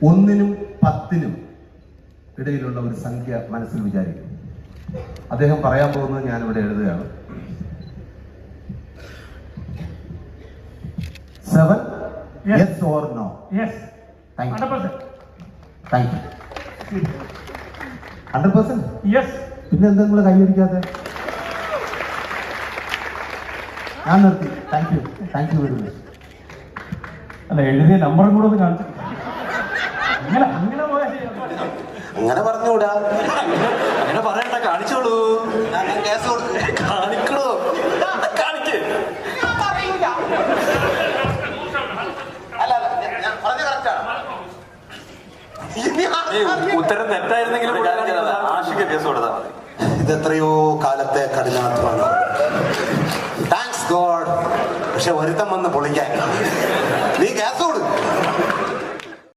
1നും 10നും ഇടയിലുള്ള ഒരു സംഖ്യ മനസ്സിൽ വിചാരിക്കും. അദ്ദേഹം പറയാൻ പോകുന്നത് ഞാനിവിടെ എഴുതുകയാണ്. 7. Yes or no? Yes. Thank you. 100%. Thank you. 100%? Yes. പിന്നെ എന്താ നിങ്ങൾ കൈവരിക്കാതെ? ഞാൻ നിർത്തി. Thank you very much. അല്ല, എഴുതിയ നമ്പറും കൂടെ ഒന്ന് കാണിച്ചു. അങ്ങനെ പോയാൽ അങ്ങനെ പറഞ്ഞുകൂടാ, അങ്ങനെ പറയണ്ട, കാണിച്ചോളൂ. ഞാൻ കേസ് കാണിക്കണോ? കാണിക്ക്. ഉത്തരം തെറ്റായിരുന്നെങ്കിലും ആഷിക്ക് കേസ് കൊടുത്താൽ മതി. ഇതെത്രയോ കാലത്തെ കഠിനാധ്വാനം. Thanks God. പക്ഷെ ഒരുത്തം വന്ന് പൊളിക്കാൻ. നീ കേസ് കൊടു.